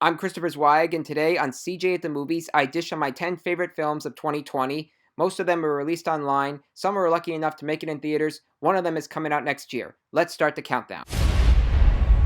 I'm Christopher Zweig, and today on CJ at the Movies, I dish on my 10 favorite films of 2020. Most of them were released online, some were lucky enough to make it in theaters, one of them is coming out next year. Let's start the countdown.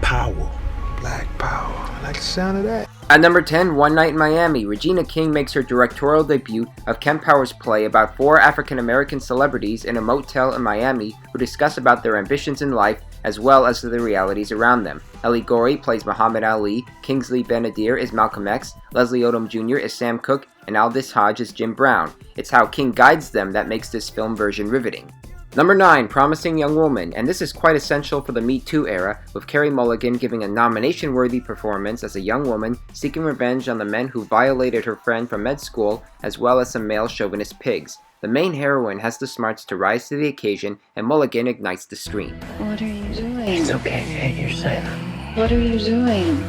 Power. Black power. I like the sound of that. At number 10, One Night in Miami, Regina King makes her directorial debut of Ken Power's play about four African-American celebrities in a motel in Miami who discuss about their ambitions in life as well as the realities around them. Ellie Gorey plays Muhammad Ali, Kingsley Benadir is Malcolm X, Leslie Odom Jr. is Sam Cooke, and Aldous Hodge is Jim Brown. It's how King guides them that makes this film version riveting. Number 9, Promising Young Woman, and this is quite essential for the Me Too era, with Carey Mulligan giving a nomination-worthy performance as a young woman seeking revenge on the men who violated her friend from med school, as well as some male chauvinist pigs. The main heroine has the smarts to rise to the occasion, and Mulligan ignites the screen. What are you doing? It's okay, hey, you're safe. What are you doing?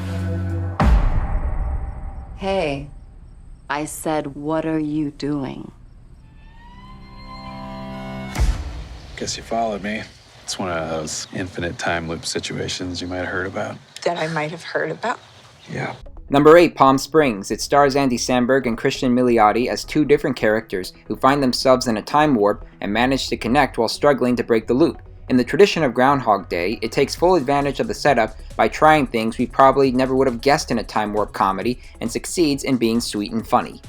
Hey, I said, what are you doing? Guess you followed me. It's one of those infinite time loop situations you might have heard about. That I might have heard about. Yeah. Number 8, Palm Springs. It stars Andy Samberg and Christian Milioti as two different characters who find themselves in a time warp and manage to connect while struggling to break the loop. In the tradition of Groundhog Day, it takes full advantage of the setup by trying things we probably never would have guessed in a time warp comedy and succeeds in being sweet and funny.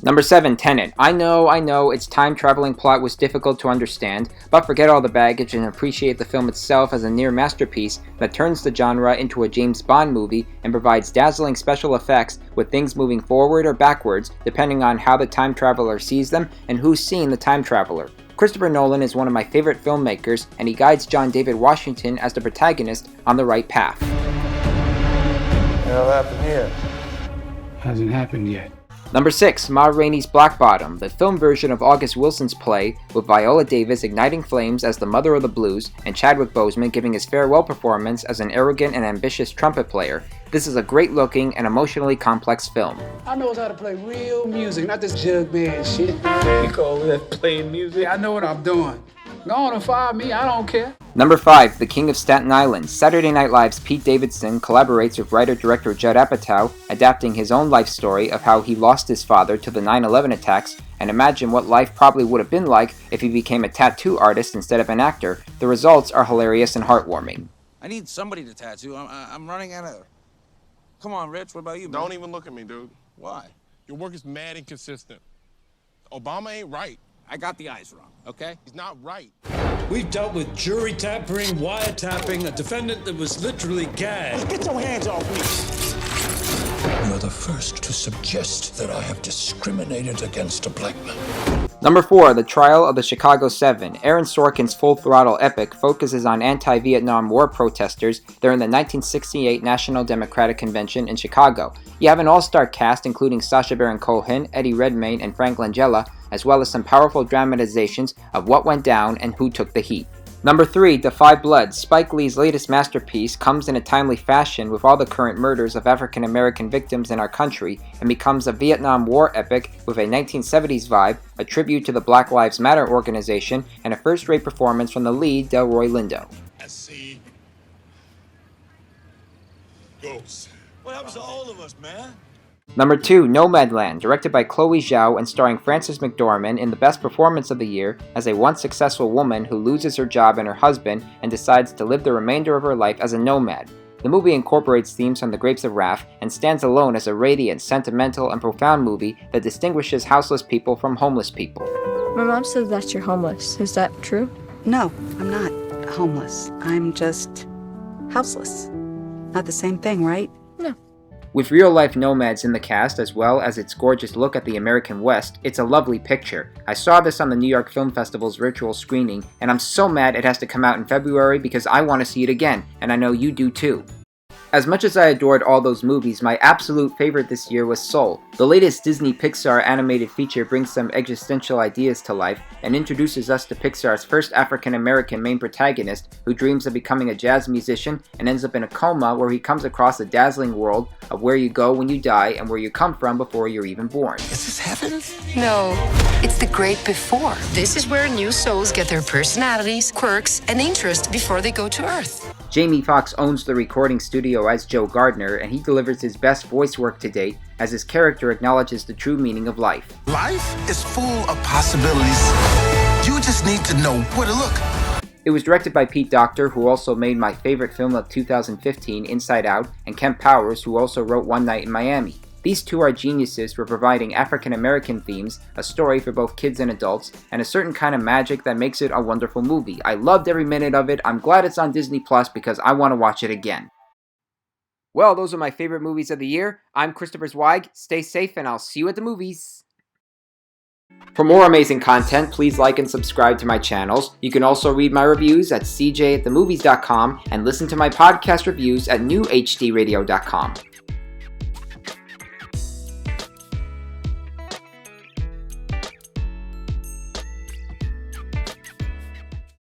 Number 7, Tenet. I know, its time-traveling plot was difficult to understand, but forget all the baggage and appreciate the film itself as a near masterpiece that turns the genre into a James Bond movie and provides dazzling special effects with things moving forward or backwards depending on how the time traveler sees them and who's seeing the time traveler. Christopher Nolan is one of my favorite filmmakers, and he guides John David Washington as the protagonist on the right path. What'll happen here? Hasn't happened yet. Number 6, Ma Rainey's Black Bottom, the film version of August Wilson's play, with Viola Davis igniting flames as the mother of the blues, and Chadwick Boseman giving his farewell performance as an arrogant and ambitious trumpet player. This is a great-looking and emotionally complex film. I knows how to play real music, not this jug band shit. You call that playing music? I know what I'm doing. Go on and fire me, I don't care. Number 5, The King of Staten Island. Saturday Night Live's Pete Davidson collaborates with writer-director Judd Apatow, adapting his own life story of how he lost his father to the 9/11 attacks, and imagine what life probably would have been like if he became a tattoo artist instead of an actor. The results are hilarious and heartwarming. I need somebody to tattoo. I'm running out of... Come on, Rich, what about you, man? Don't even look at me, dude. Why? Your work is mad inconsistent. Obama ain't right. I got the eyes wrong, okay? He's not right. We've dealt with jury tampering, wiretapping, a defendant that was literally gagged. Get your hands off me. You're the first to suggest that I have discriminated against a black man. Number 4, The Trial of the Chicago 7. Aaron Sorkin's full-throttle epic focuses on anti-Vietnam War protesters during the 1968 National Democratic Convention in Chicago. You have an all-star cast including Sacha Baron Cohen, Eddie Redmayne, and Frank Langella, as well as some powerful dramatizations of what went down and who took the heat. Number 3, The Five Bloods. Spike Lee's latest masterpiece comes in a timely fashion with all the current murders of African American victims in our country and becomes a Vietnam War epic with a 1970s vibe, a tribute to the Black Lives Matter organization, and a first-rate performance from the lead, Delroy Lindo. I see ghosts. What happens to all of us, man? Number 2, Nomadland, directed by Chloe Zhao and starring Frances McDormand in the best performance of the year as a once successful woman who loses her job and her husband and decides to live the remainder of her life as a nomad. The movie incorporates themes from The Grapes of Wrath and stands alone as a radiant, sentimental, and profound movie that distinguishes houseless people from homeless people. My mom says that you're homeless. Is that true? No, I'm not homeless. I'm just houseless. Not the same thing, right? No. With real-life nomads in the cast as well as its gorgeous look at the American West, it's a lovely picture. I saw this on the New York Film Festival's virtual screening, and I'm so mad it has to come out in February because I want to see it again, and I know you do too. As much as I adored all those movies, my absolute favorite this year was Soul. The latest Disney Pixar animated feature brings some existential ideas to life and introduces us to Pixar's first African-American main protagonist who dreams of becoming a jazz musician and ends up in a coma where he comes across a dazzling world of where you go when you die and where you come from before you're even born. Is this heaven? No, it's the great before. This is where new souls get their personalities, quirks, and interests before they go to Earth. Jamie Foxx owns the recording studio as Joe Gardner, and he delivers his best voice work to date as his character acknowledges the true meaning of life. Life is full of possibilities. You just need to know where to look. It was directed by Pete Docter, who also made my favorite film of 2015, Inside Out, and Kemp Powers, who also wrote One Night in Miami. These two are geniuses for providing African-American themes, a story for both kids and adults, and a certain kind of magic that makes it a wonderful movie. I loved every minute of it. I'm glad it's on Disney Plus because I want to watch it again. Well, those are my favorite movies of the year. I'm Christopher Zweig. Stay safe, and I'll see you at the movies. For more amazing content, please like and subscribe to my channels. You can also read my reviews at cjatthemovies.com and listen to my podcast reviews at newhdradio.com.